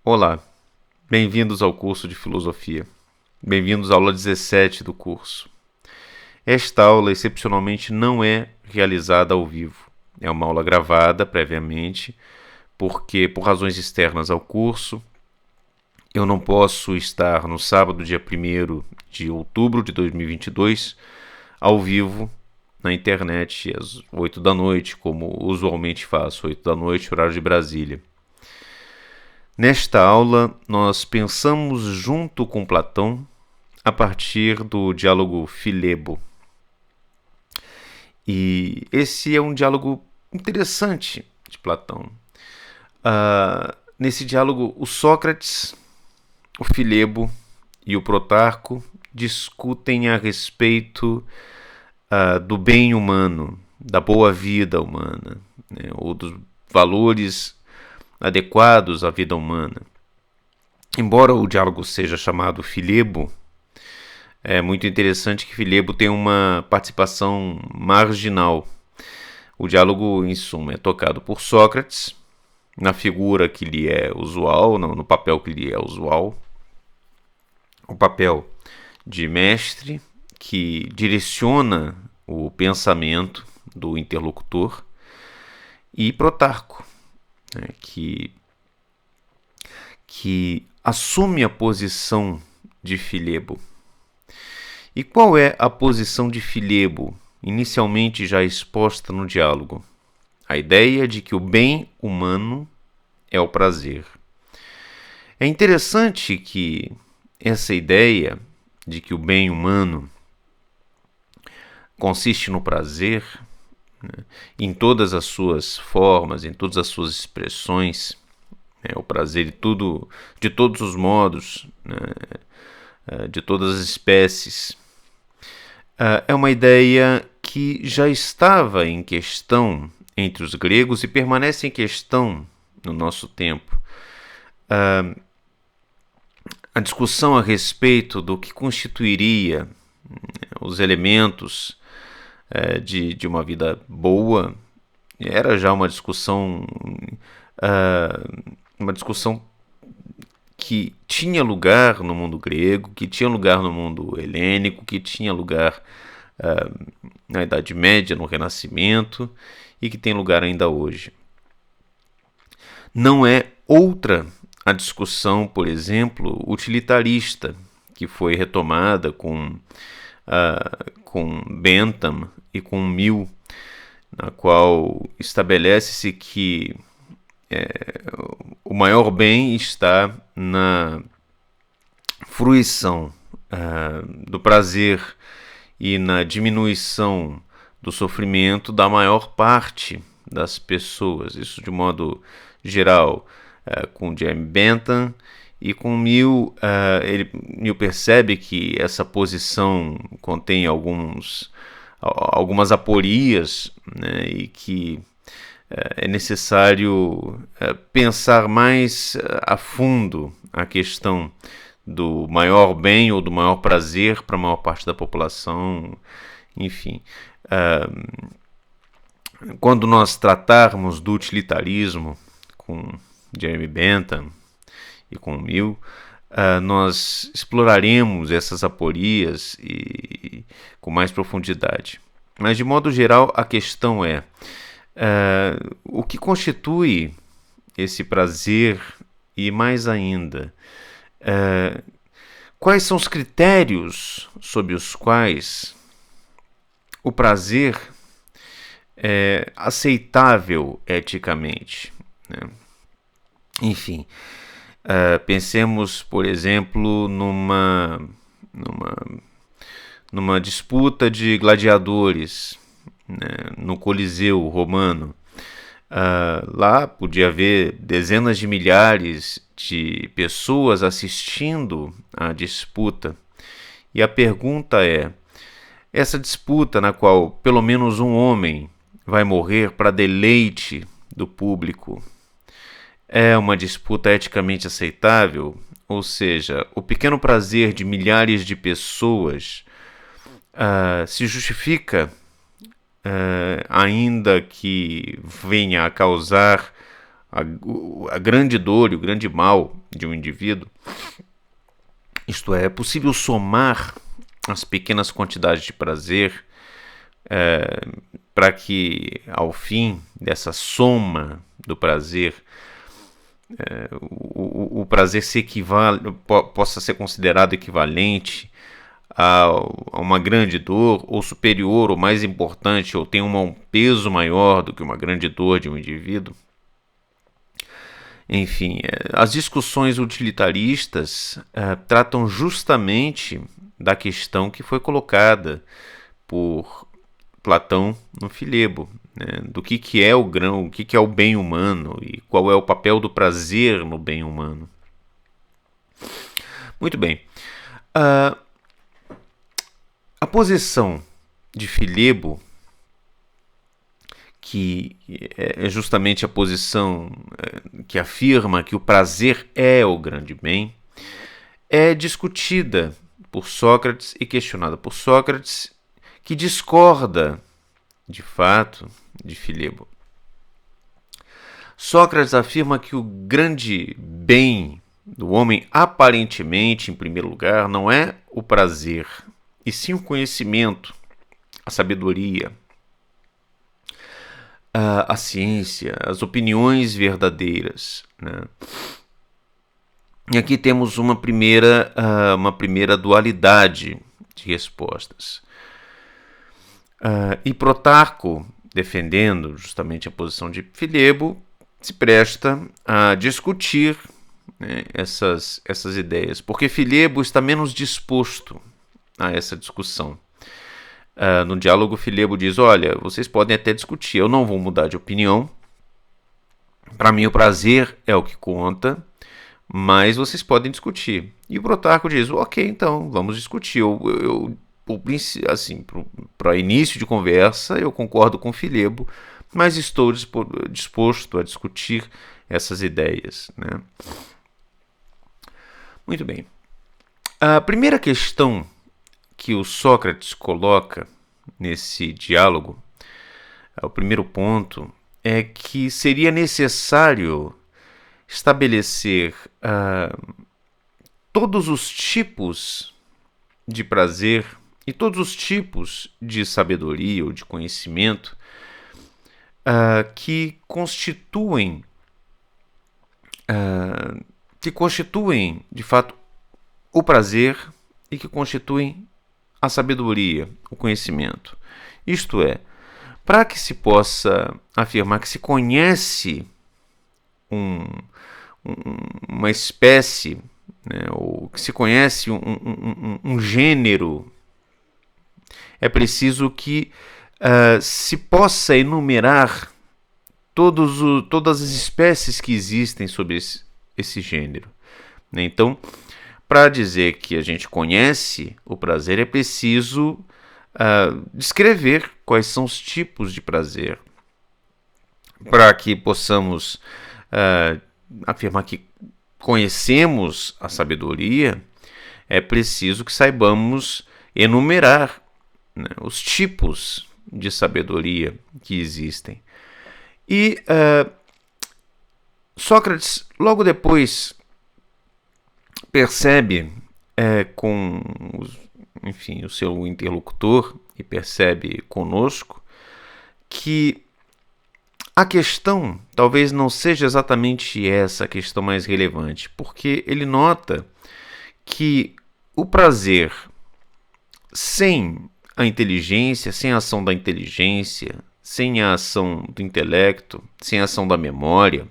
Olá, bem-vindos ao curso de Filosofia. Bem-vindos à aula 17 do curso. Esta aula, excepcionalmente, não é realizada ao vivo. É uma aula gravada previamente, porque, por razões externas ao curso, eu não posso estar no sábado, dia 1º de outubro de 2022, ao vivo na internet, às 8 da noite, como usualmente faço, 8 da noite, horário de Brasília. Nesta aula, nós pensamos junto com Platão a partir do diálogo Filebo. E esse é um diálogo interessante de Platão. Nesse diálogo, o Sócrates, o Filebo e o Protarco discutem a respeito do bem humano, da boa vida humana, né, ou dos valores adequados à vida humana. Embora o diálogo seja chamado Filebo, é muito interessante que Filebo tem uma participação marginal. O diálogo, em suma, é tocado por Sócrates, na figura que lhe é usual, no papel que lhe é usual, o papel de mestre que direciona o pensamento do interlocutor, e Protarco, né, que assume a posição de Filebo. E qual é a posição de Filebo, inicialmente já exposta no diálogo? A ideia de que o bem humano é o prazer. É interessante que essa ideia de que o bem humano consiste no prazer, né, em todas as suas formas, em todas as suas expressões, o prazer de todos os modos, né, de todas as espécies, é uma ideia que já estava em questão entre os gregos e permanece em questão no nosso tempo. A discussão a respeito do que constituiria os elementos de uma vida boa era já uma discussão que tinha lugar no mundo grego, que tinha lugar no mundo helênico, que tinha lugar na Idade Média, no Renascimento, e que tem lugar ainda hoje. Não é outra a discussão, por exemplo, utilitarista, que foi retomada com Bentham e com Mill, na qual estabelece-se que o maior bem está na fruição do prazer e na diminuição do sofrimento da maior parte das pessoas. Isso de modo geral, com Jeremy Bentham, e com Mill, Mill percebe que essa posição contém algumas aporias, né, e que é necessário pensar mais a fundo a questão do maior bem ou do maior prazer para a maior parte da população. Enfim, quando nós tratarmos do utilitarismo com Jeremy Bentham e com Mill, nós exploraremos essas aporias com mais profundidade. Mas, de modo geral, a questão é o que constitui esse prazer e, mais ainda, quais são os critérios sob os quais o prazer é aceitável eticamente, né? Enfim, pensemos, por exemplo, numa disputa de gladiadores, né, no Coliseu Romano. Lá podia haver dezenas de milhares de pessoas assistindo à disputa. E a pergunta é: essa disputa na qual pelo menos um homem vai morrer para deleite do público é uma disputa eticamente aceitável? Ou seja, o pequeno prazer de milhares de pessoas se justifica, ainda que venha a causar a grande dor e o grande mal de um indivíduo, isto é possível somar as pequenas quantidades de prazer para que, ao fim dessa soma do prazer, o prazer possa ser considerado equivalente a uma grande dor, ou superior, ou mais importante, ou tenha um peso maior do que uma grande dor de um indivíduo. Enfim, as discussões utilitaristas tratam justamente da questão que foi colocada por Platão no Filebo, né, do que é o grão, o que é o bem humano e qual é o papel do prazer no bem humano. Muito bem. A posição de Filebo, que é justamente a posição que afirma que o prazer é o grande bem, é discutida por Sócrates e questionada por Sócrates, que discorda, de fato, de Filebo. Sócrates afirma que o grande bem do homem, aparentemente, em primeiro lugar, não é o prazer, e sim o conhecimento, a sabedoria, a ciência, as opiniões verdadeiras, né? E aqui temos uma primeira dualidade de respostas. E Protarco, defendendo justamente a posição de Filebo, se presta a discutir, né, essas ideias, porque Filebo está menos disposto a essa discussão. No diálogo, Filebo diz: olha, vocês podem até discutir, eu não vou mudar de opinião, para mim o prazer é o que conta, mas vocês podem discutir. E o Protarco diz: ok, então, vamos discutir. Assim, para início de conversa, eu concordo com Filebo, mas estou disposto a discutir essas ideias, né? Muito bem. A primeira questão que o Sócrates coloca nesse diálogo, o primeiro ponto, é que seria necessário estabelecer todos os tipos de prazer e todos os tipos de sabedoria ou de conhecimento que constituem, de fato, o prazer e que constituem a sabedoria, o conhecimento. Isto é, para que se possa afirmar que se conhece uma espécie, né, ou que se conhece um gênero, é preciso que se possa enumerar todas as espécies que existem sobre esse gênero. Então, para dizer que a gente conhece o prazer, é preciso descrever quais são os tipos de prazer, para que possamos afirmar que conhecemos a sabedoria. É preciso que saibamos enumerar, né, os tipos de sabedoria que existem. E Sócrates, logo depois, percebe com o seu interlocutor e percebe conosco que a questão talvez não seja exatamente essa a questão mais relevante, porque ele nota que o prazer sem a inteligência, sem a ação da inteligência, sem a ação do intelecto, sem a ação da memória,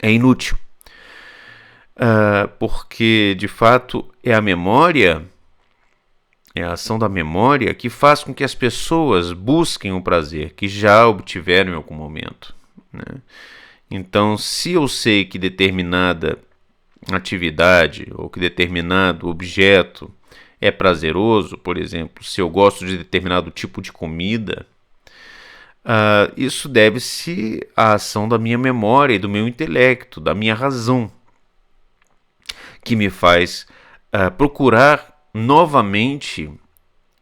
é inútil. Porque, de fato, é a memória, é a ação da memória que faz com que as pessoas busquem o prazer que já obtiveram em algum momento, né? Então, se eu sei que determinada atividade ou que determinado objeto é prazeroso, por exemplo, se eu gosto de determinado tipo de comida, isso deve-se à ação da minha memória e do meu intelecto, da minha razão, que me faz procurar novamente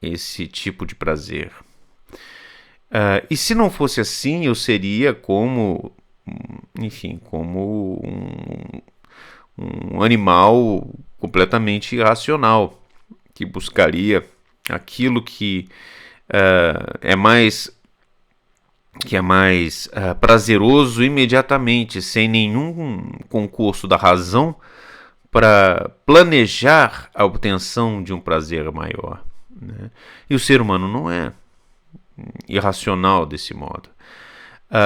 esse tipo de prazer. E se não fosse assim, eu seria como um animal completamente irracional, que buscaria aquilo que é mais prazeroso imediatamente, sem nenhum concurso da razão para planejar a obtenção de um prazer maior, né? E o ser humano não é irracional desse modo.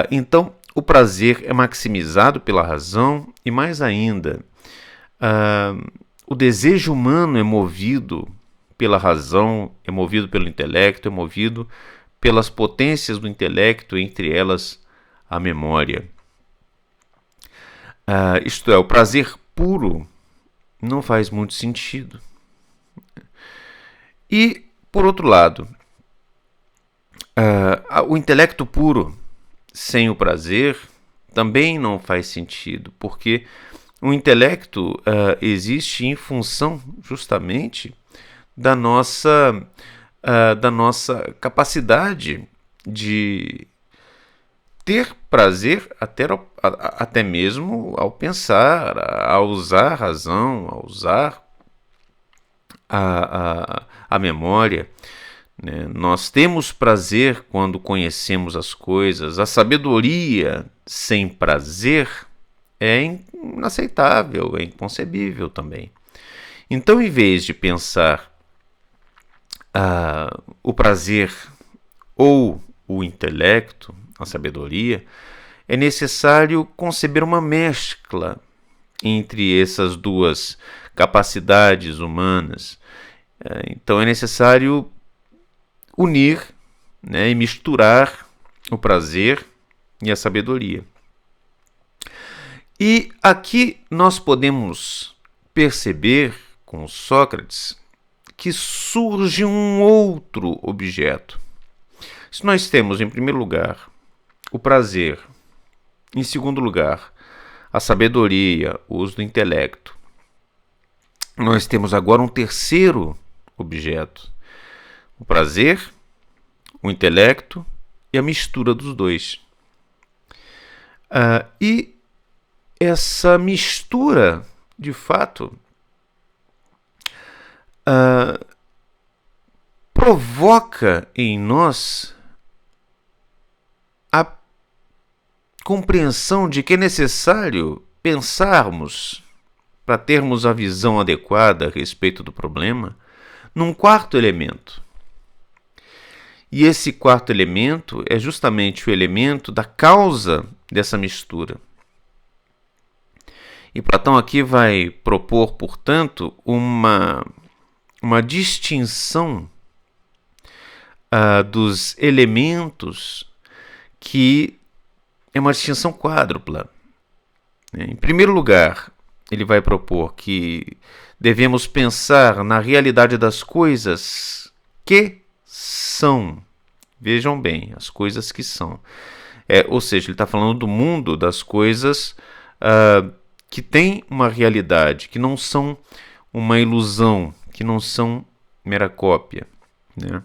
Então, o prazer é maximizado pela razão e, mais ainda, o desejo humano é movido pela razão, é movido pelo intelecto, é movido pelas potências do intelecto, entre elas a memória. Isto é, o prazer puro não faz muito sentido. E, por outro lado, o intelecto puro sem o prazer também não faz sentido, porque o intelecto existe em função justamente da nossa capacidade de ter prazer até mesmo ao pensar, a usar a razão, a usar a memória, né? Nós temos prazer quando conhecemos as coisas. A sabedoria sem prazer é inaceitável, é inconcebível também. Então, em vez de pensar o prazer ou o intelecto, a sabedoria, é necessário conceber uma mescla entre essas duas capacidades humanas. Então é necessário unir, né, e misturar o prazer e a sabedoria. E aqui nós podemos perceber com Sócrates que surge um outro objeto. Se nós temos, em primeiro lugar, o prazer, em segundo lugar, a sabedoria, o uso do intelecto, nós temos agora um terceiro objeto: o prazer, o intelecto e a mistura dos dois. E essa mistura, de fato, provoca em nós a compreensão de que é necessário pensarmos, para termos a visão adequada a respeito do problema, num quarto elemento. E esse quarto elemento é justamente o elemento da causa dessa mistura. E Platão aqui vai propor, portanto, uma distinção dos elementos, que é uma distinção quádrupla. Em primeiro lugar, ele vai propor que devemos pensar na realidade das coisas que são. Vejam bem, as coisas que são. Ou seja, ele está falando do mundo das coisas que têm uma realidade, que não são uma ilusão, que não são mera cópia, né?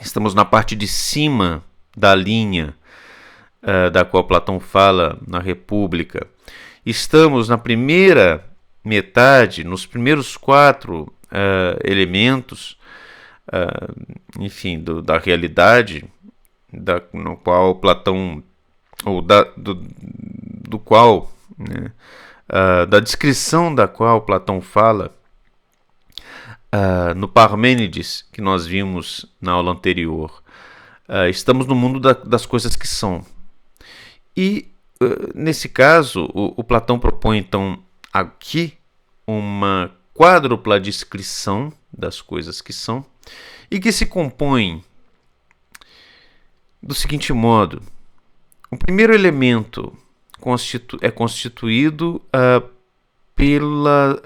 Estamos na parte de cima da linha da qual Platão fala na República. Estamos na primeira metade, nos primeiros 4 elementos, enfim, da realidade, no qual Platão, ou do qual, né, da descrição da qual Platão fala no Parmênides, que nós vimos na aula anterior. Estamos no mundo das coisas que são. E, nesse caso, o Platão propõe, então, aqui uma quádrupla descrição das coisas que são, e que se compõe do seguinte modo: o primeiro elemento é constituído pelo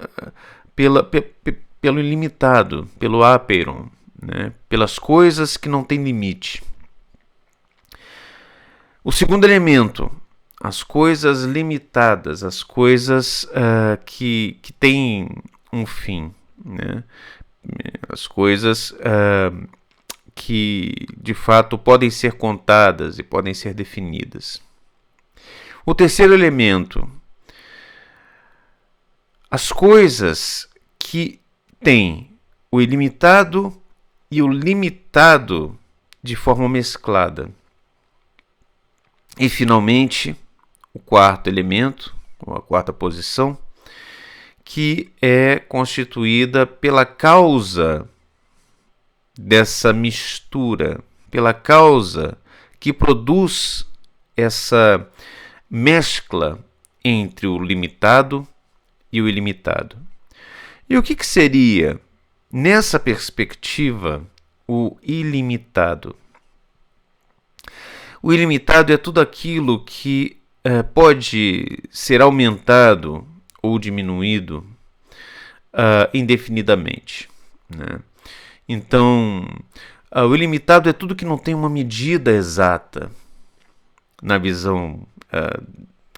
ilimitado, pelo apeiron, né? Pelas coisas que não têm limite. O segundo elemento, as coisas limitadas, as coisas que têm um fim, né? As coisas que de fato podem ser contadas e podem ser definidas. O terceiro elemento as coisas que têm o ilimitado e o limitado de forma mesclada. E, finalmente, o quarto elemento, ou a quarta posição, que é constituída pela causa dessa mistura, pela causa que produz essa mescla entre o limitado e o ilimitado. E o que seria, nessa perspectiva, o ilimitado? O ilimitado é tudo aquilo que pode ser aumentado ou diminuído indefinidamente, né? Então, o ilimitado é tudo que não tem uma medida exata na visão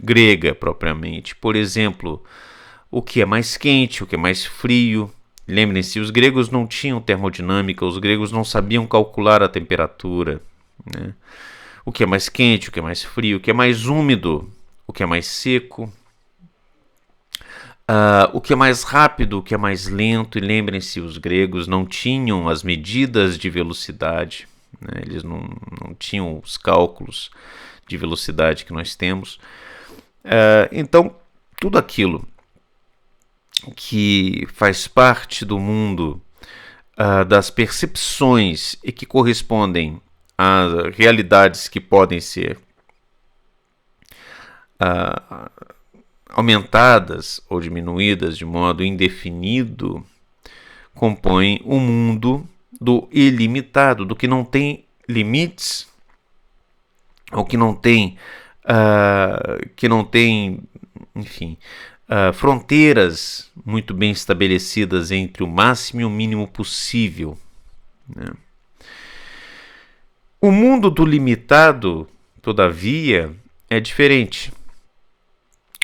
grega propriamente. Por exemplo, o que é mais quente, o que é mais frio. Lembrem-se, os gregos não tinham termodinâmica, os gregos não sabiam calcular a temperatura, né? O que é mais quente, o que é mais frio, o que é mais úmido, o que é mais seco, o que é mais rápido, o que é mais lento. E lembrem-se, os gregos não tinham as medidas de velocidade, né? Eles não tinham os cálculos de velocidade que nós temos. Então, tudo aquilo que faz parte do mundo das percepções e que correspondem a realidades que podem ser aumentadas ou diminuídas de modo indefinido, compõem o mundo do ilimitado, do que não tem limites, ou que não tem, enfim, fronteiras muito bem estabelecidas entre o máximo e o mínimo possível, né? O mundo do limitado, todavia, é diferente.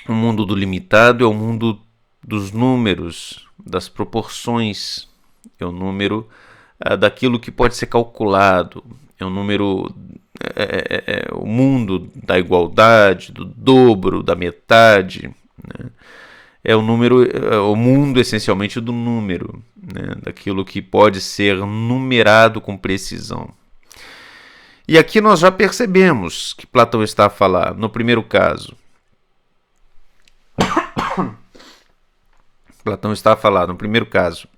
O mundo do limitado é o mundo dos números, das proporções, é o número daquilo que pode ser calculado, é o número, o mundo da igualdade, do dobro, da metade, né? É o número, o mundo essencialmente do número, né? Daquilo que pode ser numerado com precisão. E aqui nós já percebemos que Platão está a falar, no primeiro caso. Platão está a falar, no primeiro caso,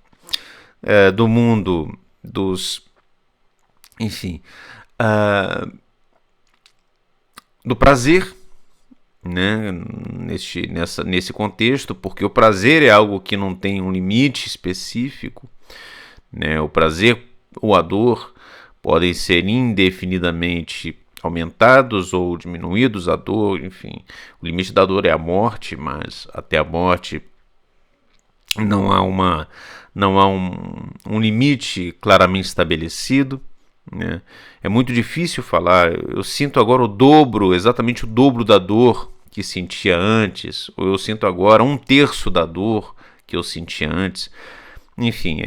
do mundo dos, enfim, do prazer, né? Nesse contexto, porque o prazer é algo que não tem um limite específico, né? O prazer ou a dor podem ser indefinidamente aumentados ou diminuídos. A dor, enfim, o limite da dor é a morte, mas até a morte não há um limite claramente estabelecido, né? É muito difícil falar, eu sinto agora o dobro, exatamente o dobro da dor que sentia antes, ou eu sinto agora 1/3 da dor que eu sentia antes. Enfim,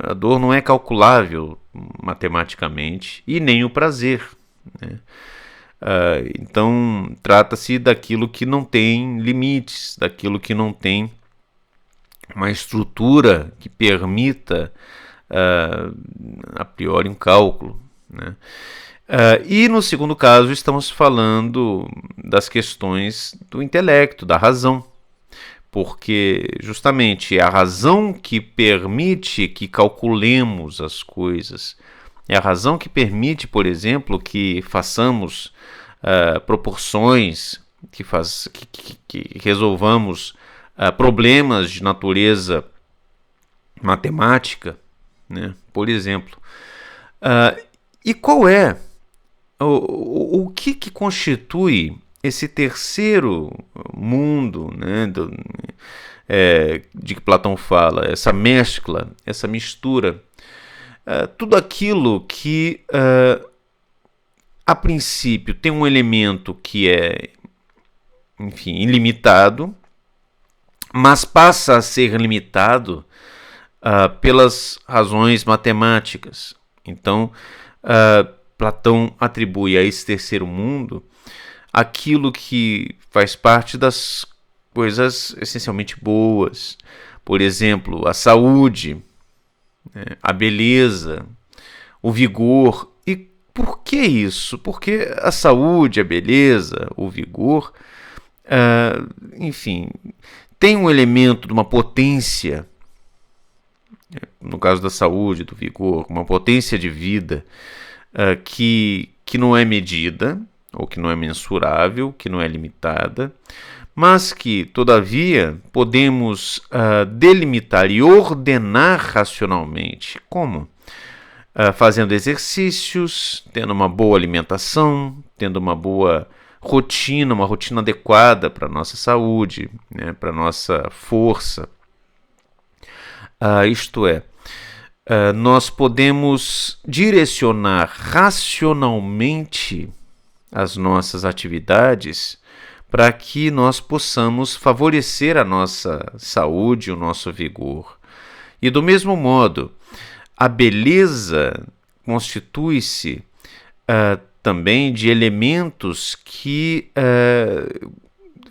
a dor não é calculável matematicamente, e nem o prazer, né? Então, trata-se daquilo que não tem limites, daquilo que não tem uma estrutura que permita, a priori, um cálculo, né? E no segundo caso, estamos falando das questões do intelecto, da razão. Porque justamente é a razão que permite que calculemos as coisas. É a razão que permite, por exemplo, que façamos proporções, que resolvamos problemas de natureza matemática, né? Por exemplo. E qual é o que constitui esse terceiro mundo, né, de que Platão fala, essa mescla, essa mistura, tudo aquilo que a princípio tem um elemento que é, enfim, ilimitado, mas passa a ser limitado pelas razões matemáticas. Então, Platão atribui a esse terceiro mundo aquilo que faz parte das coisas essencialmente boas. Por exemplo, a saúde, né, a beleza, o vigor. E por que isso? Porque a saúde, a beleza, o vigor, enfim, tem um elemento de uma potência, no caso da saúde, do vigor, uma potência de vida que não é medida, ou que não é mensurável, que não é limitada, mas que, todavia, podemos delimitar e ordenar racionalmente. Como? Fazendo exercícios, tendo uma boa alimentação, tendo uma boa rotina, uma rotina adequada para a nossa saúde, né, para a nossa força. Isto é, nós podemos direcionar racionalmente as nossas atividades para que nós possamos favorecer a nossa saúde, o nosso vigor. E do mesmo modo, a beleza constitui-se também de elementos que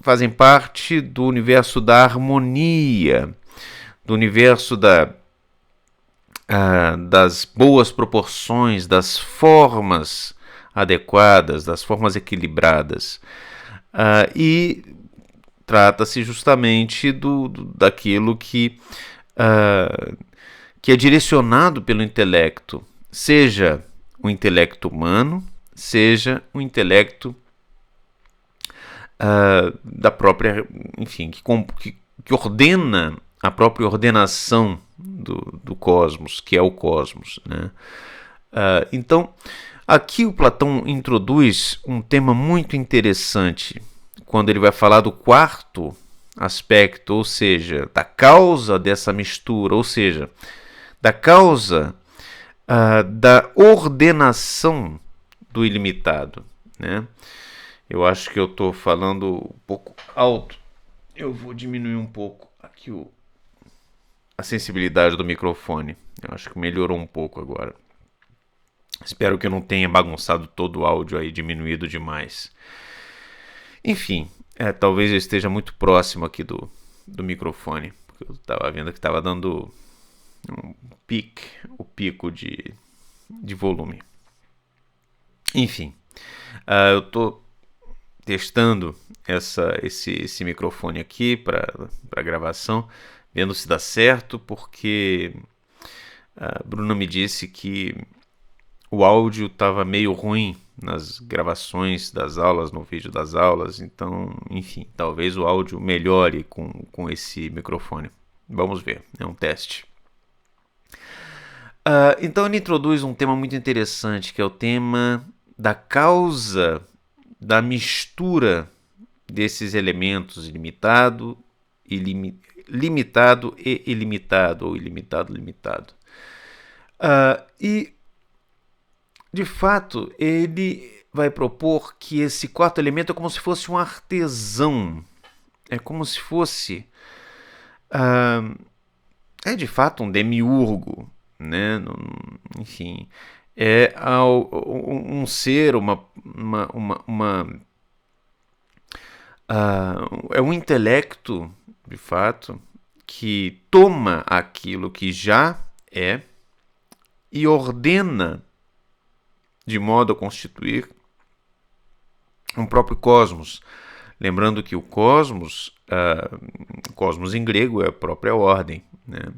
fazem parte do universo da harmonia, do universo das boas proporções, das formas adequadas, das formas equilibradas. E trata-se justamente daquilo que é direcionado pelo intelecto, seja o intelecto humano, seja o intelecto da própria, enfim, que ordena a própria ordenação do cosmos, que é o cosmos, né? Então, aqui o Platão introduz um tema muito interessante quando ele vai falar do quarto aspecto, ou seja, da causa dessa mistura, ou seja, da causa da ordenação do ilimitado, né? Eu acho que eu estou falando um pouco alto. Eu vou diminuir um pouco aqui a sensibilidade do microfone. Eu acho que melhorou um pouco agora. Espero que eu não tenha bagunçado todo o áudio aí, diminuído demais. Enfim, talvez eu esteja muito próximo aqui do microfone, porque eu estava vendo que estava dando o pico de volume. Enfim, eu estou testando esse microfone aqui para gravação, vendo se dá certo, porque a Bruna me disse que o áudio estava meio ruim nas gravações das aulas, no vídeo das aulas, então, enfim, talvez o áudio melhore com esse microfone. Vamos ver, é um teste. Então ele introduz um tema muito interessante, que é o tema da causa da mistura desses elementos limitado e ilimitado, ou ilimitado, limitado. E, de fato, ele vai propor que esse quarto elemento é como se fosse um artesão. É como se fosse, de fato, um demiurgo, né? Enfim, é um ser, é um intelecto, de fato, que toma aquilo que já é e ordena de modo a constituir um próprio cosmos. Lembrando que o cosmos em grego é a própria ordem, né?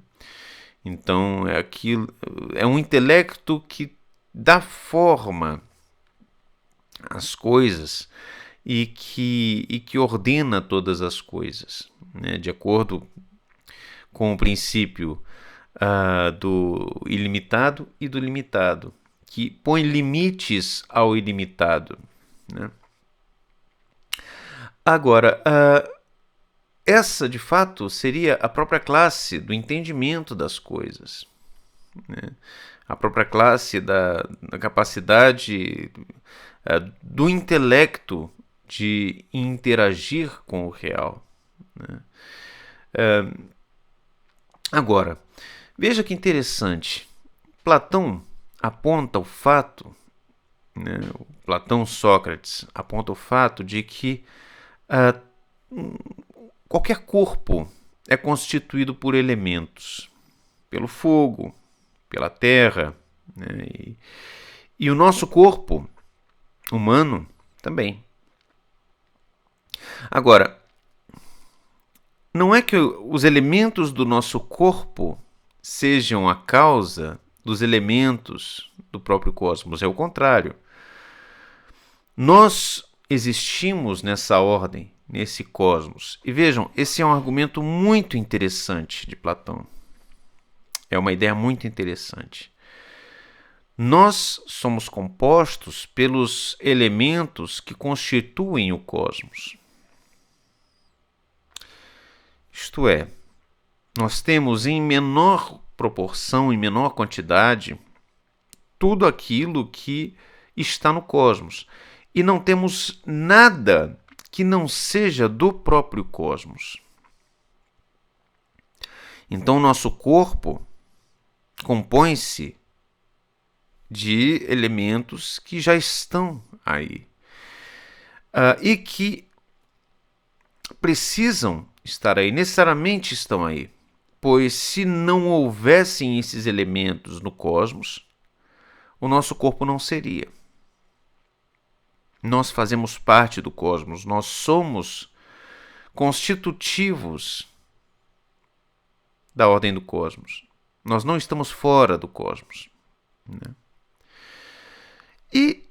Então é um intelecto que dá forma às coisas e que ordena todas as coisas, né? De acordo com o princípio do ilimitado e do limitado, que põe limites ao ilimitado, né? Agora, essa de fato seria a própria classe do entendimento das coisas, né? A própria classe da capacidade do intelecto de interagir com o real, né? Agora, veja que interessante. Platão aponta o fato, né, Platão, Sócrates, aponta o fato de que qualquer corpo é constituído por elementos, pelo fogo, pela terra, né? E o nosso corpo humano também. Agora, não é que os elementos do nosso corpo sejam a causa dos elementos do próprio cosmos, é o contrário. Nós existimos nessa ordem, nesse cosmos. E vejam, esse é um argumento muito interessante de Platão. É uma ideia muito interessante. Nós somos compostos pelos elementos que constituem o cosmos. Isto é, nós temos em menor proporção, em menor quantidade, tudo aquilo que está no cosmos. E não temos nada que não seja do próprio cosmos. Então, nosso corpo compõe-se de elementos que já estão aí e que precisam estar aí, necessariamente estão aí, pois se não houvessem esses elementos no cosmos, o nosso corpo não seria. Nós fazemos parte do cosmos, nós somos constitutivos da ordem do cosmos. Nós não estamos fora do cosmos, né? E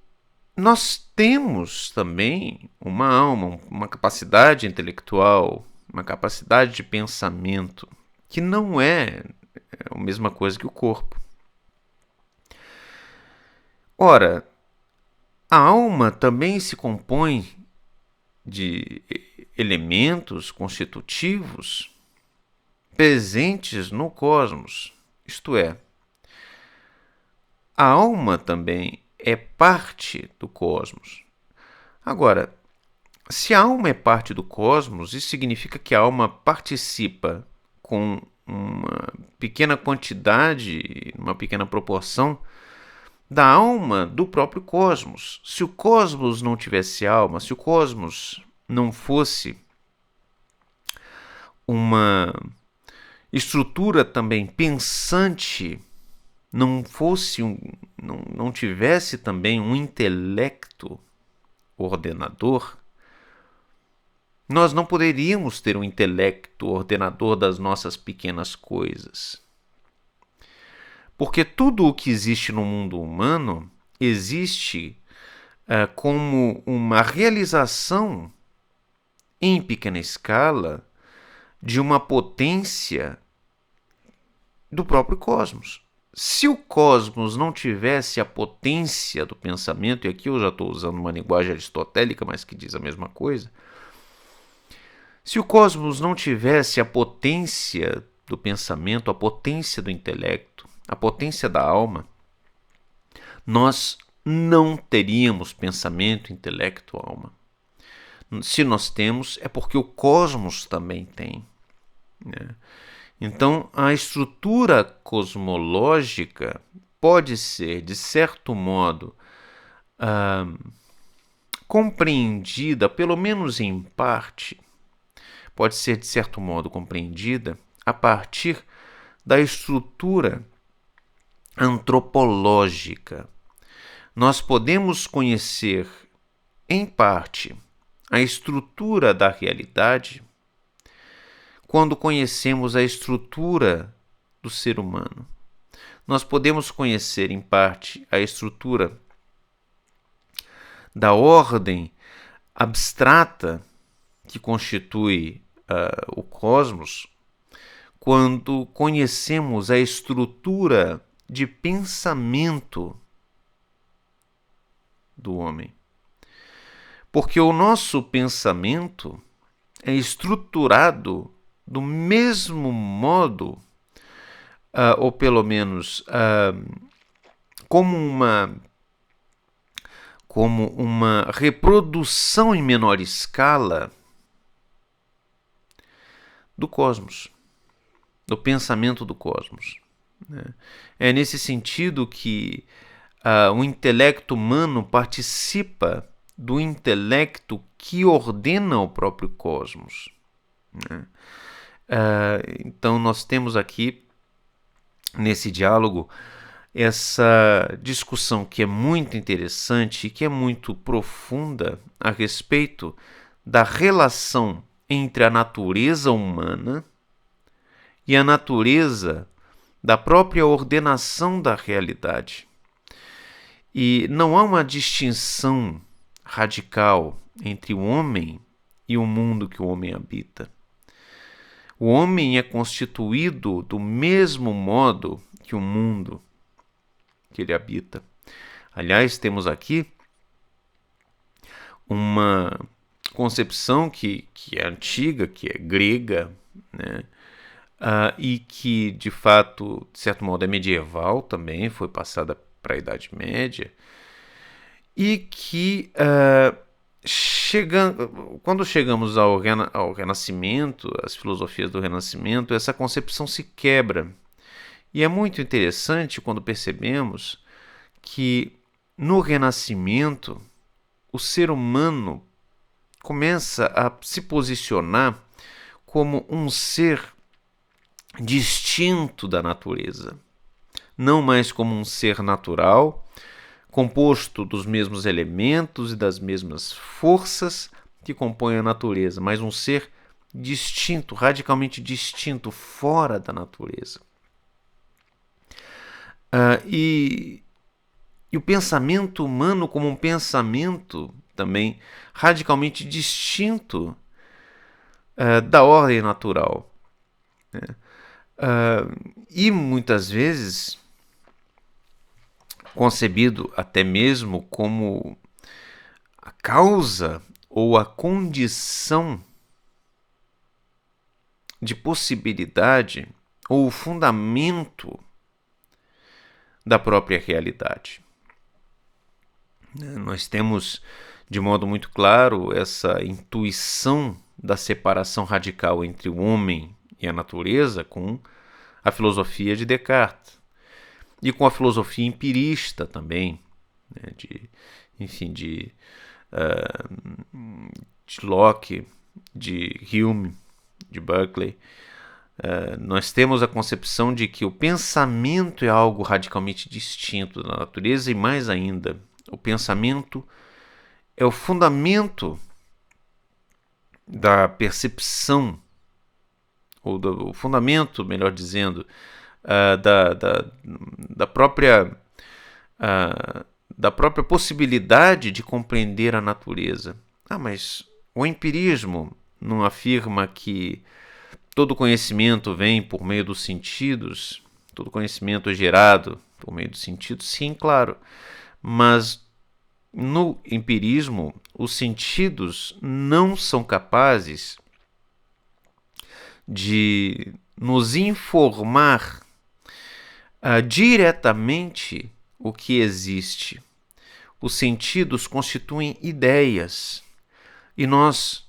nós temos também uma alma, uma capacidade intelectual, uma capacidade de pensamento, que não é a mesma coisa que o corpo. Ora, a alma também se compõe de elementos constitutivos presentes no cosmos. Isto é, a alma também é parte do cosmos. Agora, se a alma é parte do cosmos, isso significa que a alma participa com uma pequena quantidade, uma pequena proporção da alma do próprio cosmos. Se o cosmos não tivesse alma, se o cosmos não fosse uma estrutura também pensante, não tivesse também um intelecto ordenador, nós não poderíamos ter um intelecto ordenador das nossas pequenas coisas. Porque tudo o que existe no mundo humano existe como uma realização em pequena escala de uma potência do próprio cosmos. Se o cosmos não tivesse a potência do pensamento, e aqui eu já estou usando uma linguagem aristotélica, mas que diz a mesma coisa, se o cosmos não tivesse a potência do pensamento, a potência do intelecto, a potência da alma, nós não teríamos pensamento, intelecto, alma. Se nós temos, é porque o cosmos também tem, né? Então, a estrutura cosmológica pode ser, de certo modo, compreendida, pelo menos em parte, pode ser, de certo modo, compreendida a partir da estrutura antropológica. Nós podemos conhecer, em parte, a estrutura da realidade quando conhecemos a estrutura do ser humano. Nós podemos conhecer, em parte, a estrutura da ordem abstrata que constitui o cosmos quando conhecemos a estrutura de pensamento do homem. Porque o nosso pensamento é estruturado do mesmo modo, ou pelo menos como uma reprodução em menor escala do cosmos, do pensamento do cosmos, né? É nesse sentido que o intelecto humano participa do intelecto que ordena o próprio cosmos. né? Então nós temos aqui, nesse diálogo, essa discussão que é muito interessante e que é muito profunda a respeito da relação entre a natureza humana e a natureza da própria ordenação da realidade. E não há uma distinção radical entre o homem e o mundo que o homem habita. O homem é constituído do mesmo modo que o mundo que ele habita. Aliás, temos aqui uma concepção que é antiga, que é grega, né? E que, de fato, de certo modo, é medieval também, foi passada para a Idade Média, e que, quando chegamos ao Renascimento, às filosofias do Renascimento, essa concepção se quebra. E é muito interessante quando percebemos que, no Renascimento, o ser humano começa a se posicionar como um ser distinto da natureza, não mais como um ser natural, composto dos mesmos elementos e das mesmas forças que compõem a natureza, mas um ser distinto, radicalmente distinto, fora da natureza. E o pensamento humano como um pensamento também radicalmente distinto da ordem natural, né? E muitas vezes concebido até mesmo como a causa ou a condição de possibilidade ou o fundamento da própria realidade. Nós temos, de modo muito claro, essa intuição da separação radical entre o homem e a natureza com a filosofia de Descartes e com a filosofia empirista também, né, de Locke, de Hume, de Berkeley. Nós temos a concepção de que o pensamento é algo radicalmente distinto da natureza e, mais ainda, o pensamento é o fundamento da percepção, ou do fundamento, melhor dizendo, da própria possibilidade de compreender a natureza. Mas o empirismo não afirma que todo conhecimento vem por meio dos sentidos? Todo conhecimento é gerado por meio dos sentidos? Sim, claro. Mas no empirismo, os sentidos não são capazes de nos informar diretamente o que existe. Os sentidos constituem ideias e nós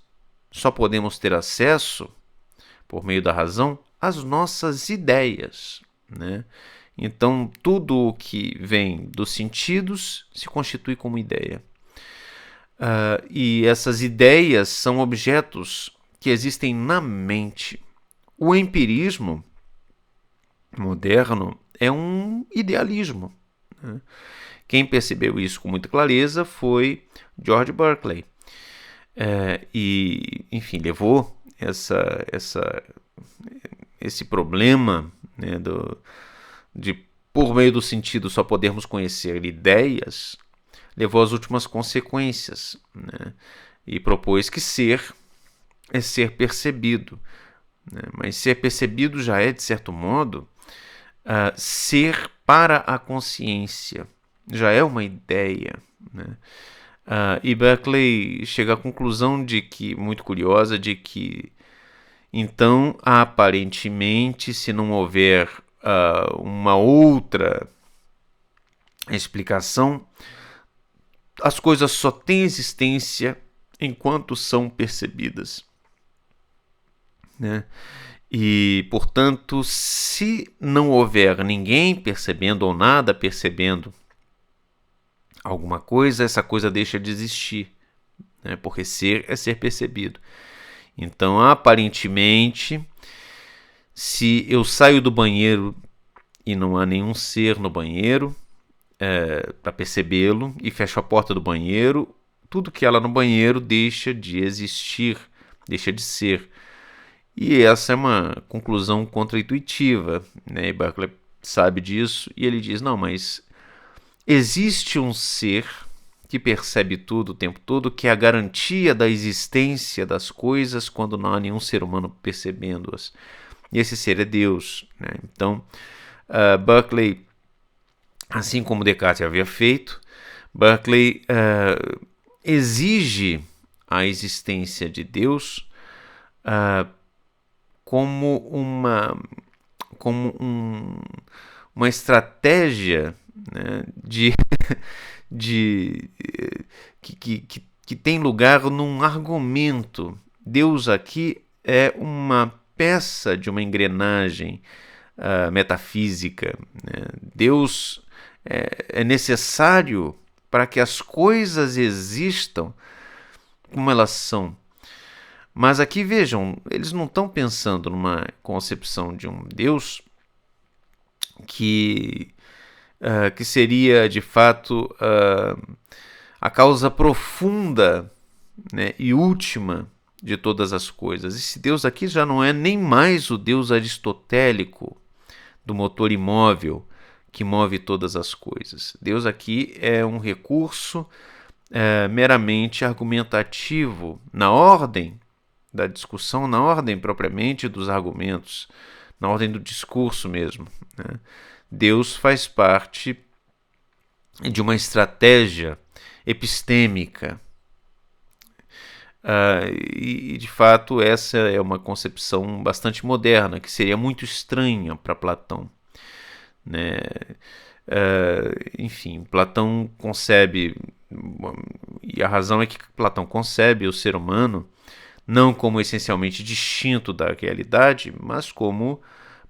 só podemos ter acesso, por meio da razão, às nossas ideias, né? Então, tudo o que vem dos sentidos se constitui como ideia. E essas ideias são objetos que existem na mente. O empirismo moderno é um idealismo, né? Quem percebeu isso com muita clareza foi George Berkeley. E, enfim, levou esse problema, né, de por meio do sentido só podermos conhecer ideias, levou às últimas consequências, né? E propôs que ser é ser percebido, né? Mas ser percebido já é, de certo modo, ser para a consciência, já é uma ideia, né? E Berkeley chega à conclusão de que, muito curiosa, de que então, aparentemente, se não houver uma outra explicação, as coisas só têm existência enquanto são percebidas, né? E, portanto, se não houver ninguém percebendo ou nada percebendo alguma coisa, essa coisa deixa de existir, né? Porque ser é ser percebido. Então, aparentemente, se eu saio do banheiro e não há nenhum ser no banheiro para percebê-lo, e fecho a porta do banheiro, tudo que há lá no banheiro deixa de existir, deixa de ser. E essa é uma conclusão contraintuitiva, né? E Berkeley sabe disso e ele diz: não, mas existe um ser que percebe tudo o tempo todo, que é a garantia da existência das coisas quando não há nenhum ser humano percebendo-as. E esse ser é Deus, né? Então, Berkeley, assim como Descartes havia feito, Berkeley exige a existência de Deus como uma estratégia, né, que tem lugar num argumento. Deus aqui é uma peça de uma engrenagem metafísica, né? Deus é necessário para que as coisas existam como elas são. Mas aqui vejam, eles não estão pensando numa concepção de um Deus que seria de fato a causa profunda, né, e última de todas as coisas. Esse Deus aqui já não é nem mais o Deus aristotélico do motor imóvel que move todas as coisas. Deus aqui é um recurso meramente argumentativo, na ordem da discussão, na ordem propriamente dos argumentos, na ordem do discurso mesmo, né? Deus faz parte de uma estratégia epistêmica. E de fato essa é uma concepção bastante moderna, que seria muito estranha para Platão, né? Enfim, Platão concebe, e a razão é que Platão concebe o ser humano não como essencialmente distinto da realidade, mas como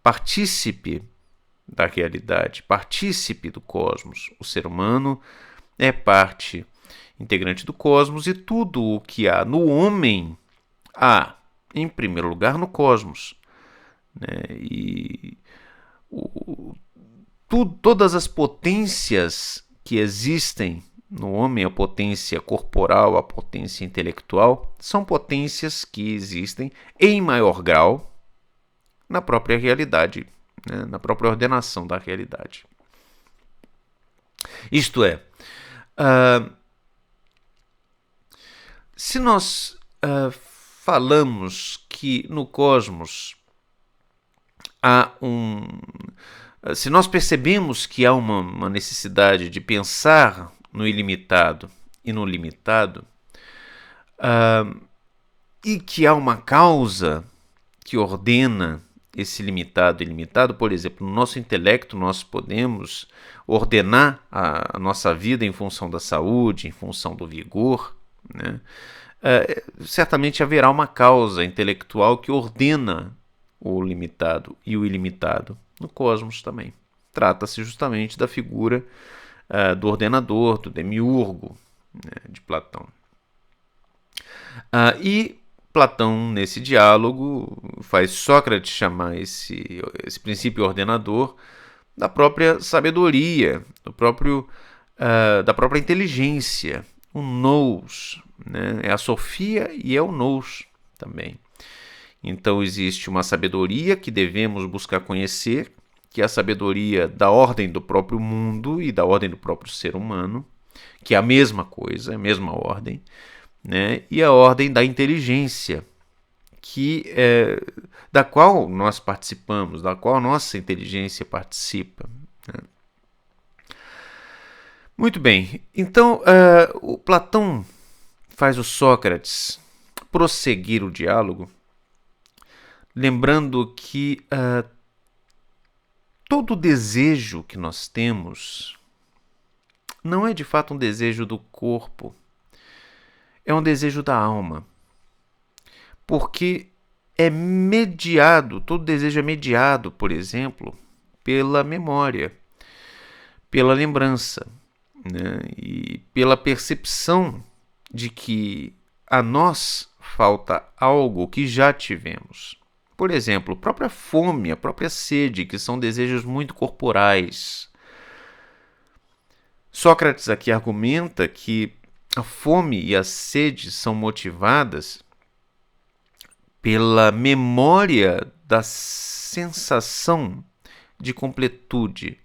partícipe da realidade, partícipe do cosmos. O ser humano é parte integrante do cosmos e tudo o que há no homem há, em primeiro lugar, no cosmos, né? E todas as potências que existem no homem, a potência corporal, a potência intelectual, são potências que existem em maior grau na própria realidade, né? Na própria ordenação da realidade. Isto é, se nós falamos que no cosmos há se nós percebemos que há uma necessidade de pensar no ilimitado e no limitado, e que há uma causa que ordena esse limitado e ilimitado, por exemplo, no nosso intelecto nós podemos ordenar a nossa vida em função da saúde, em função do vigor, né? Certamente haverá uma causa intelectual que ordena o limitado e o ilimitado no cosmos também. Trata-se justamente da figura do ordenador, do demiurgo, né, de Platão. E Platão, nesse diálogo, faz Sócrates chamar esse princípio ordenador da própria sabedoria, da própria inteligência, o nous, né? É a Sofia e é o nous também. Então existe uma sabedoria que devemos buscar conhecer, que é a sabedoria da ordem do próprio mundo e da ordem do próprio ser humano, que é a mesma coisa, a mesma ordem, né? E a ordem da inteligência, da qual nós participamos, da qual a nossa inteligência participa, né? Muito bem, então o Platão faz o Sócrates prosseguir o diálogo, lembrando que todo desejo que nós temos não é de fato um desejo do corpo, é um desejo da alma. Porque todo desejo é mediado, por exemplo, pela memória, pela lembrança, né? E pela percepção de que a nós falta algo que já tivemos. Por exemplo, a própria fome, a própria sede, que são desejos muito corporais. Sócrates aqui argumenta que a fome e a sede são motivadas pela memória da sensação de completude,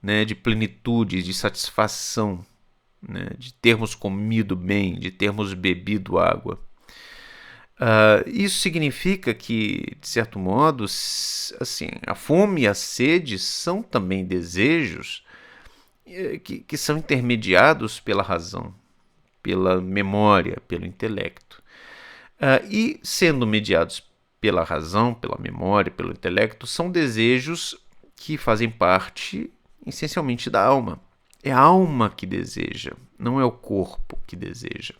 né, de plenitude, de satisfação, né, de termos comido bem, de termos bebido água. Isso significa que, de certo modo, assim, a fome e a sede são também desejos que são intermediados pela razão, pela memória, pelo intelecto. E sendo mediados pela razão, pela memória, pelo intelecto, são desejos que fazem parte, essencialmente, da alma. É a alma que deseja, não é o corpo que deseja.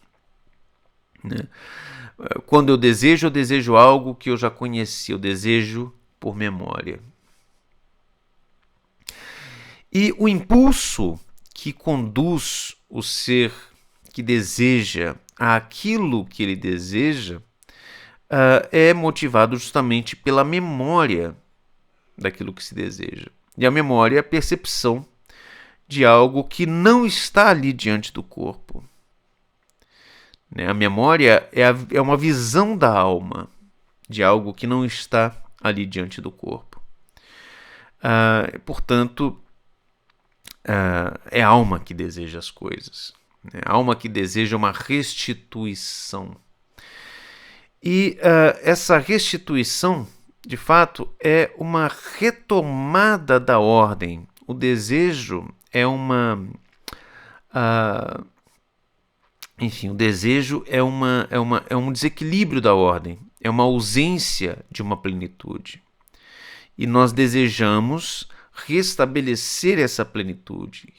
Né? Quando eu desejo algo que eu já conheci, eu desejo por memória. E o impulso que conduz o ser que deseja àquilo que ele deseja é motivado justamente pela memória daquilo que se deseja. E a memória é a percepção de algo que não está ali diante do corpo. A memória é uma visão da alma de algo que não está ali diante do corpo. Portanto, é a alma que deseja as coisas. A alma que deseja uma restituição. E essa restituição, de fato, é uma retomada da ordem. O desejo é uma... Enfim, o desejo é um desequilíbrio da ordem, é uma ausência de uma plenitude. E nós desejamos restabelecer essa plenitude,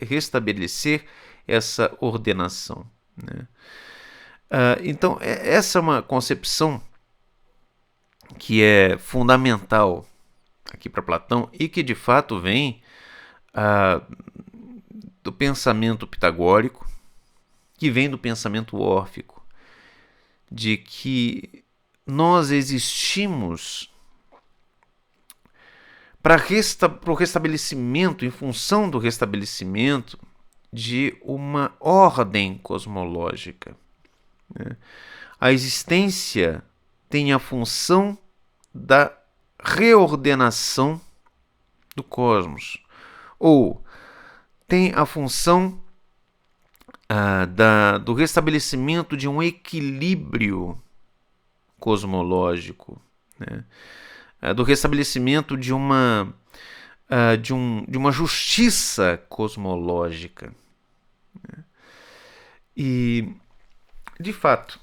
restabelecer essa ordenação. Né? Então, essa é uma concepção que é fundamental aqui para Platão e que, de fato, vem do pensamento pitagórico, que vem do pensamento órfico, de que nós existimos para o restabelecimento, em função do restabelecimento de uma ordem cosmológica. Né? A existência tem a função da reordenação do cosmos, ou tem a função do restabelecimento de um equilíbrio cosmológico, né? Do restabelecimento de uma justiça cosmológica. Né? E, de fato,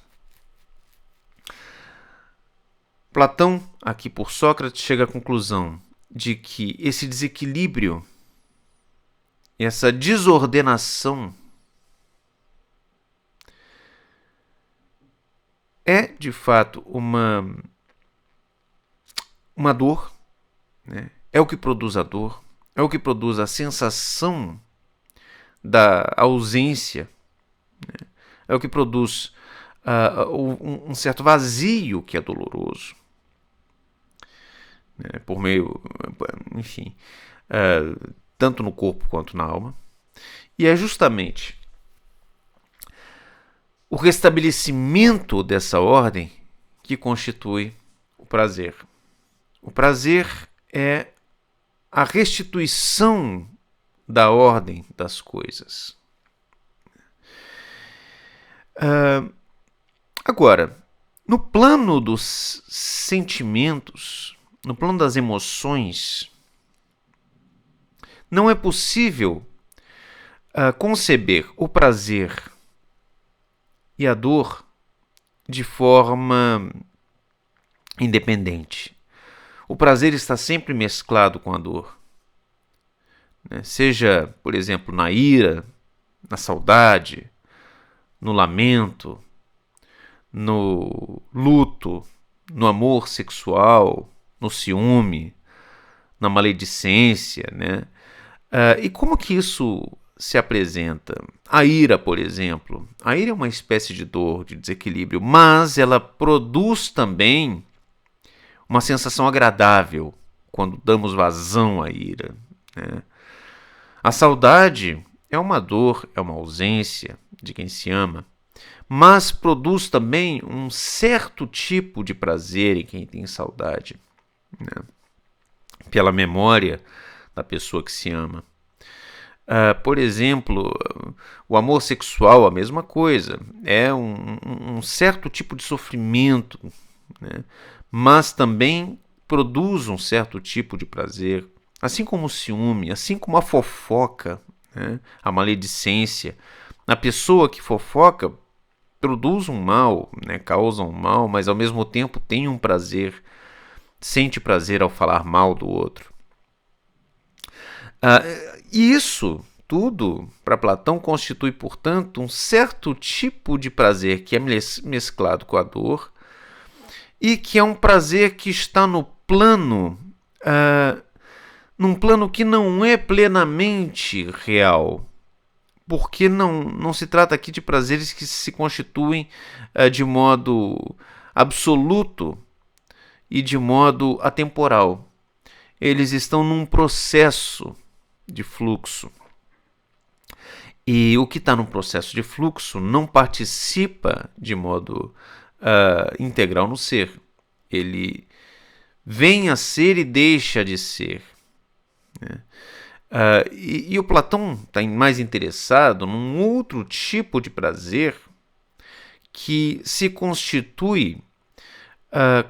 Platão, aqui por Sócrates, chega à conclusão de que esse desequilíbrio, essa desordenação, é, de fato, uma dor, né? É o que produz a dor, é o que produz a sensação da ausência, né? É o que produz um certo vazio que é doloroso, né? Por meio, enfim, tanto no corpo quanto na alma. E é justamente o restabelecimento dessa ordem que constitui o prazer. O prazer é a restituição da ordem das coisas. Agora, no plano dos sentimentos, no plano das emoções, não é possível conceber o prazer e a dor de forma independente. O prazer está sempre mesclado com a dor. Né? Seja, por exemplo, na ira, na saudade, no lamento, no luto, no amor sexual, no ciúme, na maledicência, né? E como que isso se apresenta? A ira, por exemplo. A ira é uma espécie de dor, de desequilíbrio, mas ela produz também uma sensação agradável quando damos vazão à ira, né? A saudade é uma dor, é uma ausência de quem se ama, mas produz também um certo tipo de prazer em quem tem saudade, né? Pela memória da pessoa que se ama. Por exemplo, o amor sexual, a mesma coisa. É um certo tipo de sofrimento, né? Mas também produz um certo tipo de prazer. Assim como o ciúme, assim como a fofoca, né? A maledicência. A pessoa que fofoca produz um mal, né? Causa um mal, mas ao mesmo tempo tem um prazer, sente prazer ao falar mal do outro. Isso tudo, para Platão, constitui, portanto, um certo tipo de prazer que é mesclado com a dor e que é um prazer que está no plano, num plano que não é plenamente real, porque não se trata aqui de prazeres que se constituem de modo absoluto e de modo atemporal. Eles estão num processo de fluxo. E o que está num processo de fluxo não participa de modo integral no ser. Ele vem a ser e deixa de ser, né? E o Platão está mais interessado num outro tipo de prazer que se constitui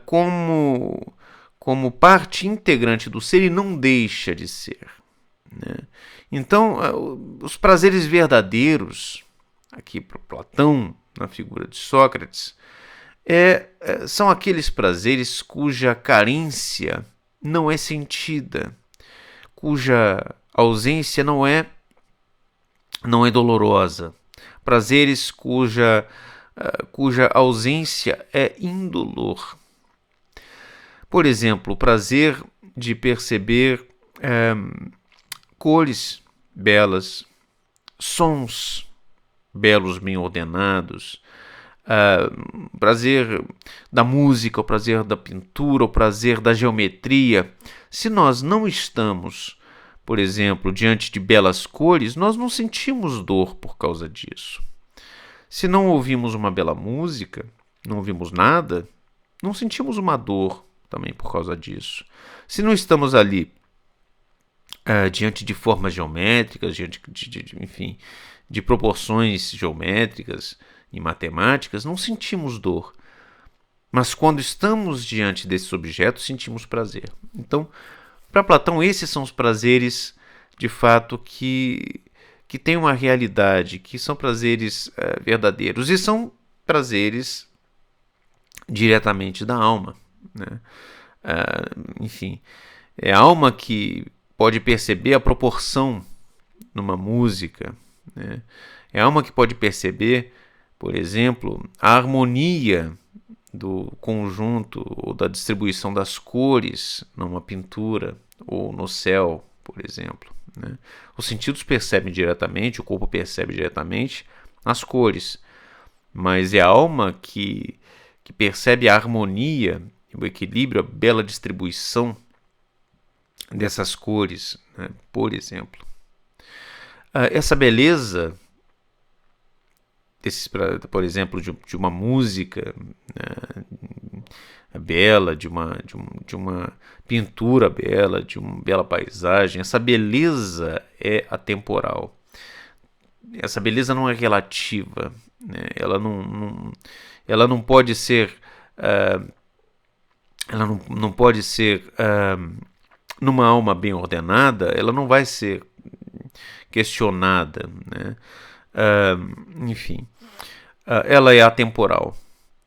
como parte integrante do ser e não deixa de ser, né? Então, os prazeres verdadeiros, aqui para Platão, na figura de Sócrates, são aqueles prazeres cuja carência não é sentida, cuja ausência não é dolorosa, prazeres cuja ausência é indolor. Por exemplo, o prazer de perceber cores belas, sons belos, bem ordenados, o prazer da música, o prazer da pintura, o prazer da geometria. Se nós não estamos, por exemplo, diante de belas cores, nós não sentimos dor por causa disso. Se não ouvimos uma bela música, não ouvimos nada, não sentimos uma dor também por causa disso. Se não estamos ali diante de formas geométricas, diante enfim, de proporções geométricas e matemáticas, não sentimos dor. Mas quando estamos diante desses objetos, sentimos prazer. Então, para Platão, esses são os prazeres, de fato, que têm uma realidade, que são prazeres verdadeiros. E são prazeres diretamente da alma, né? Enfim, é a alma que pode perceber a proporção numa música, né? É a alma que pode perceber, por exemplo, a harmonia do conjunto ou da distribuição das cores numa pintura ou no céu, por exemplo, né? Os sentidos percebem diretamente, o corpo percebe diretamente as cores, mas é a alma que percebe a harmonia, o equilíbrio, a bela distribuição dessas cores, né? Por exemplo. Essa beleza, por exemplo, de uma música, né, bela, de uma pintura bela, de uma bela paisagem, essa beleza é atemporal. Essa beleza não é relativa, né? Ela não pode ser não pode ser numa alma bem ordenada, ela não vai ser questionada, né? Enfim, ela é atemporal,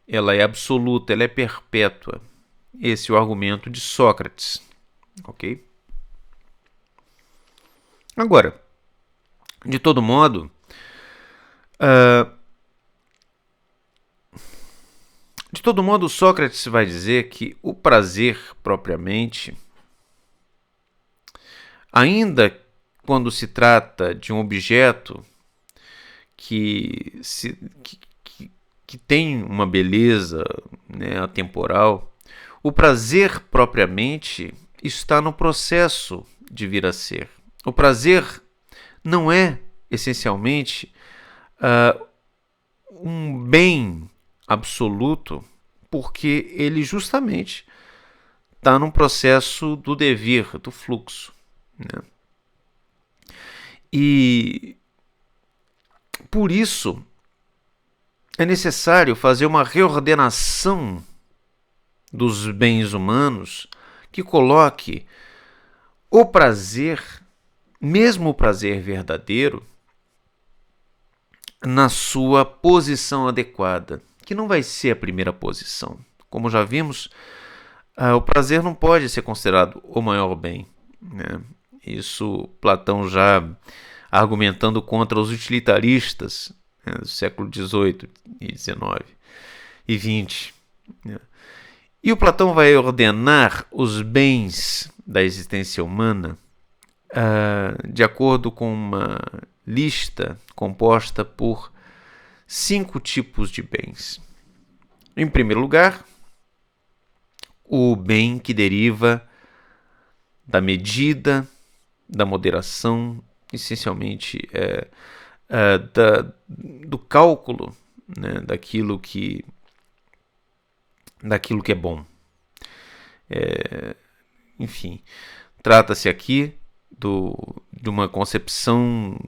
ela é absoluta, ela é perpétua. Esse é o argumento de Sócrates, ok? Agora, de todo modo, Sócrates vai dizer que o prazer propriamente, ainda quando se trata de um objeto que tem uma beleza, né, atemporal, o prazer propriamente está no processo de vir a ser. O prazer não é, essencialmente, um bem absoluto, porque ele justamente está num processo do devir, do fluxo, né? E por isso é necessário fazer uma reordenação dos bens humanos que coloque o prazer, mesmo o prazer verdadeiro, na sua posição adequada, que não vai ser a primeira posição. Como já vimos, o prazer não pode ser considerado o maior bem, né? Isso Platão já argumentando contra os utilitaristas, né, do século XVIII e XIX e XX. Né? E o Platão vai ordenar os bens da existência humana de acordo com uma lista composta por 5 tipos de bens. Em primeiro lugar, o bem que deriva da medida, da moderação, essencialmente do cálculo, né, daquilo que é bom. Enfim, trata-se aqui de uma concepção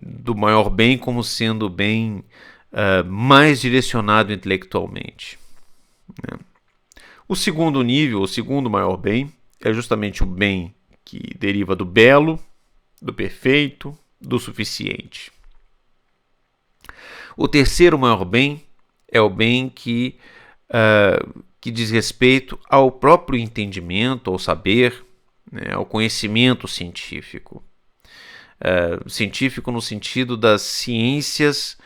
do maior bem como sendo o bem mais direcionado intelectualmente, né? O segundo nível, o segundo maior bem, é justamente o bem que deriva do belo, do perfeito, do suficiente. O terceiro maior bem é o bem que diz respeito ao próprio entendimento, ao saber, né, ao conhecimento científico. Científico no sentido das ciências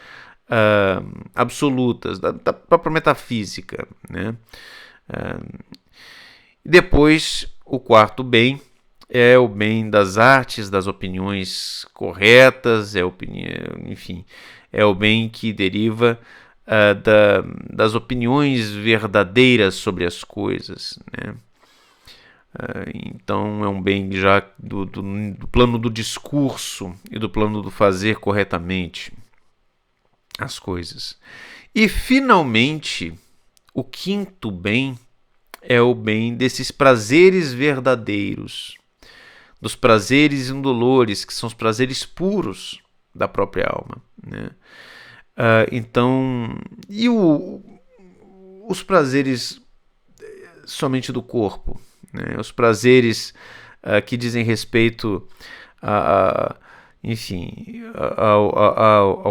absolutas, da própria metafísica, né? Depois, o quarto bem é o bem das artes, das opiniões corretas, enfim, é o bem que deriva das opiniões verdadeiras sobre as coisas, né? Então é um bem já do plano do discurso e do plano do fazer corretamente as coisas. E finalmente, o quinto bem é o bem desses prazeres verdadeiros, dos prazeres indolores, que são os prazeres puros da própria alma, né? Então, e os prazeres somente do corpo, né? Os prazeres que dizem respeito ao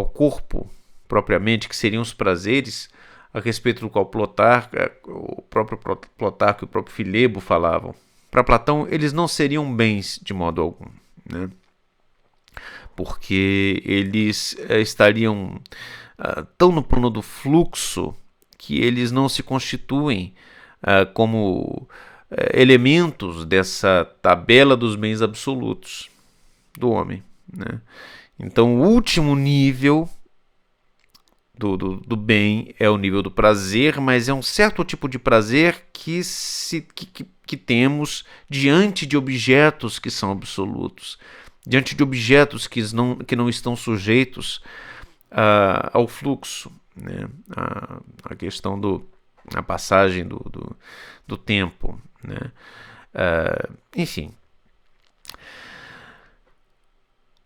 corpo propriamente, que seriam os prazeres a respeito do qual o próprio Plutarco e o próprio Filebo falavam. Para Platão, eles não seriam bens de modo algum, né? Porque eles estariam tão no plano do fluxo que eles não se constituem como elementos dessa tabela dos bens absolutos do homem, né? Então, o último nível do bem é o nível do prazer, mas é um certo tipo de prazer que temos diante de objetos que são absolutos, diante de objetos que não estão sujeitos ao fluxo, né? A questão da passagem do tempo, né? Enfim,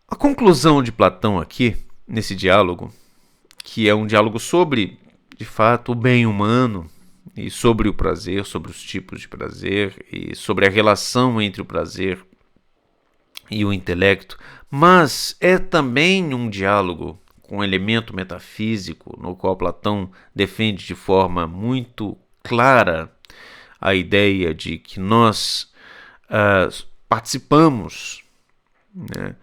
a conclusão de Platão aqui, nesse diálogo, que é um diálogo sobre, de fato, o bem humano e sobre o prazer, sobre os tipos de prazer e sobre a relação entre o prazer e o intelecto, mas é também um diálogo com um elemento metafísico, no qual Platão defende de forma muito clara a ideia de que nós participamos, né,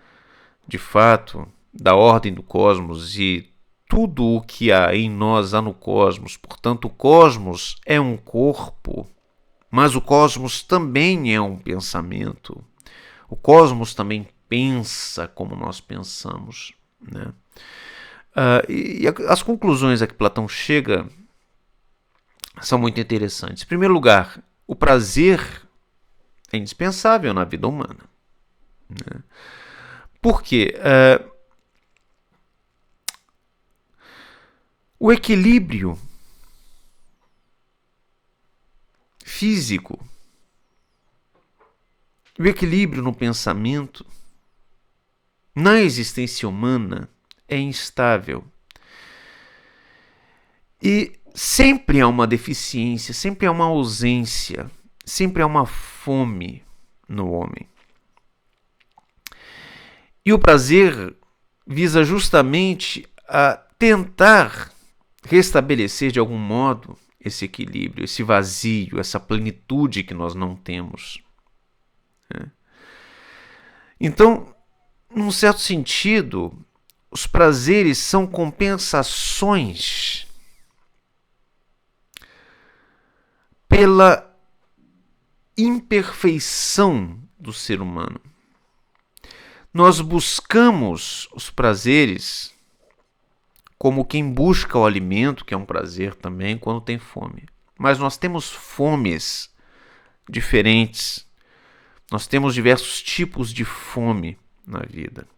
de fato, da ordem do cosmos e tudo o que há em nós há no cosmos. Portanto, o cosmos é um corpo, mas o cosmos também é um pensamento. O cosmos também pensa como nós pensamos, né? E as conclusões a que Platão chega são muito interessantes. Em primeiro lugar, o prazer é indispensável na vida humana, né? Por quê? O equilíbrio físico, o equilíbrio no pensamento, na existência humana, é instável. E sempre há uma deficiência, sempre há uma ausência, sempre há uma fome no homem. E o prazer visa justamente a tentar restabelecer de algum modo esse equilíbrio, esse vazio, essa plenitude que nós não temos. Então, num certo sentido, os prazeres são compensações pela imperfeição do ser humano. Nós buscamos os prazeres como quem busca o alimento, que é um prazer também, quando tem fome. Mas nós temos fomes diferentes. Nós temos diversos tipos de fome na vida.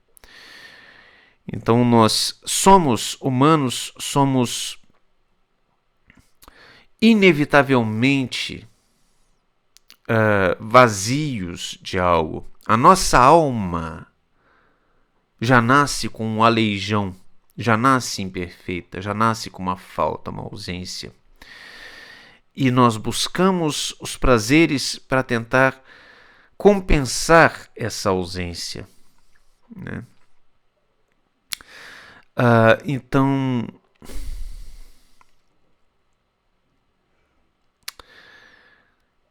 Então nós somos humanos, somos inevitavelmente vazios de algo. A nossa alma já nasce com um aleijão, já nasce imperfeita, já nasce com uma falta, uma ausência. E nós buscamos os prazeres para tentar compensar essa ausência, né? Então,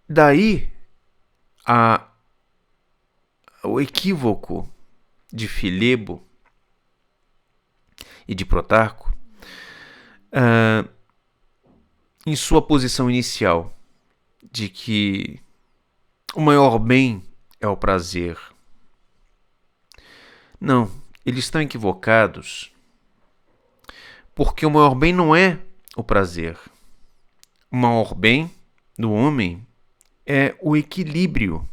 daí o equívoco de Filebo e de Protarco em sua posição inicial de que o maior bem é o prazer. Não, eles estão equivocados, porque o maior bem não é o prazer. O maior bem do homem é o equilíbrio.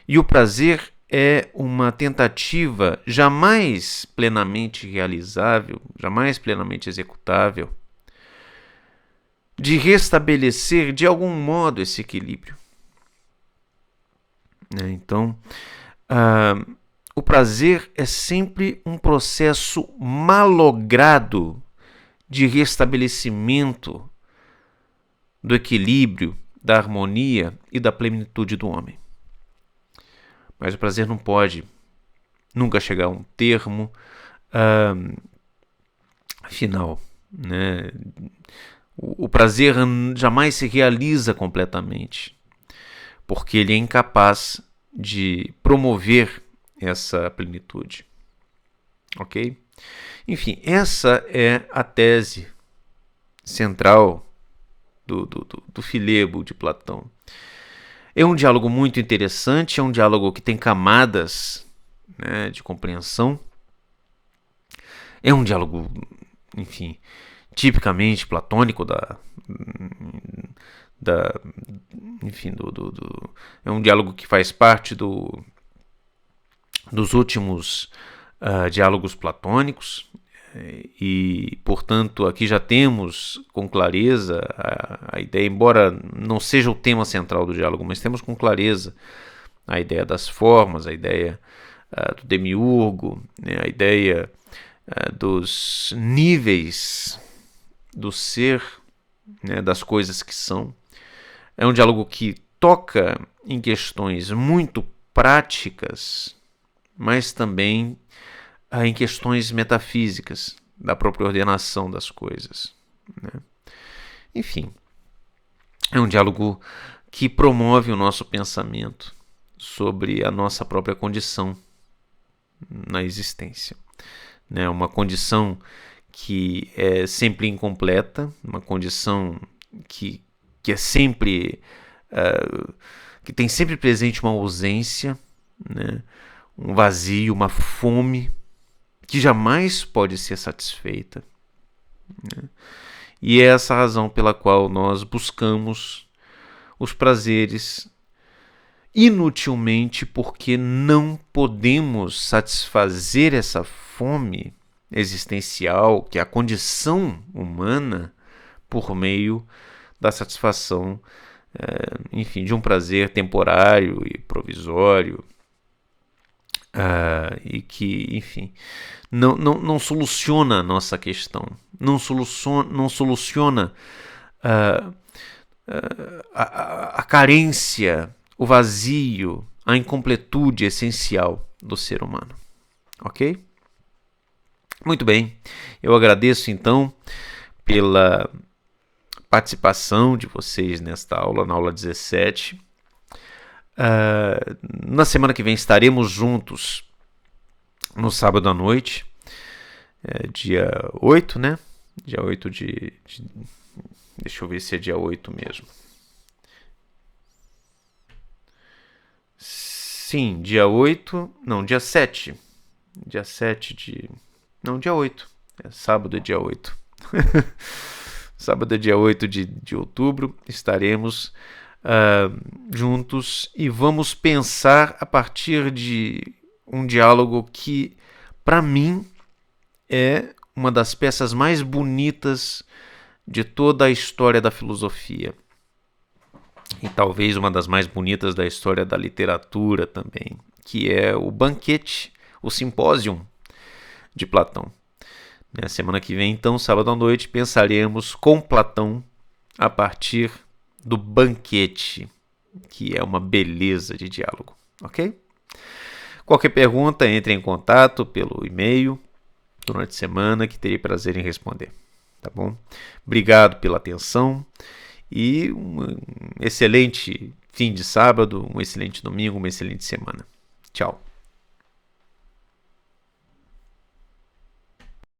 E o prazer é uma tentativa jamais plenamente realizável, jamais plenamente executável, de restabelecer de algum modo esse equilíbrio. Então, o prazer é sempre um processo malogrado de restabelecimento do equilíbrio, da harmonia e da plenitude do homem. Mas o prazer não pode nunca chegar a um termo final, né? O prazer jamais se realiza completamente, porque ele é incapaz de promover essa plenitude. Ok? Enfim, essa é a tese central do Filebo de Platão. É um diálogo muito interessante, é um diálogo que tem camadas, né, de compreensão. É um diálogo, enfim, tipicamente platônico é um diálogo que faz parte dos últimos diálogos platônicos. E, portanto, aqui já temos com clareza a ideia, embora não seja o tema central do diálogo, mas temos com clareza a ideia das formas, a ideia do demiurgo, né, a ideia dos níveis do ser, né, das coisas que são. É um diálogo que toca em questões muito práticas, mas também em questões metafísicas da própria ordenação das coisas, né? Enfim, é um diálogo que promove o nosso pensamento sobre a nossa própria condição na existência, né? Uma condição que é sempre incompleta, uma condição que é sempre que tem sempre presente uma ausência, né? um vazio, uma fome que jamais pode ser satisfeita. Né? E é essa a razão pela qual nós buscamos os prazeres inutilmente, porque não podemos satisfazer essa fome existencial, que é a condição humana, por meio da satisfação, enfim, de um prazer temporário e provisório, e que, enfim, não soluciona a nossa questão, não soluciona a carência, o vazio, a incompletude essencial do ser humano. Ok? Muito bem, eu agradeço então pela participação de vocês nesta aula, na aula 17. Na semana que vem estaremos juntos no sábado à noite, dia 8, né? Dia 8 deixa eu ver se é dia 8 mesmo. Sim, dia 8. Não, dia 7. Dia 7 de. Não, dia 8. Sábado é dia 8. Sábado é dia 8 de outubro. Estaremos juntos e vamos pensar a partir de um diálogo que, para mim, é uma das peças mais bonitas de toda a história da filosofia. E talvez uma das mais bonitas da história da literatura também, que é o banquete, o simpósium de Platão. Na semana que vem, então, sábado à noite, pensaremos com Platão a partir do banquete, que é uma beleza de diálogo, ok? Qualquer pergunta, entre em contato pelo e-mail durante a semana, que terei prazer em responder, tá bom? Obrigado pela atenção e um excelente fim de sábado, um excelente domingo, uma excelente semana. Tchau.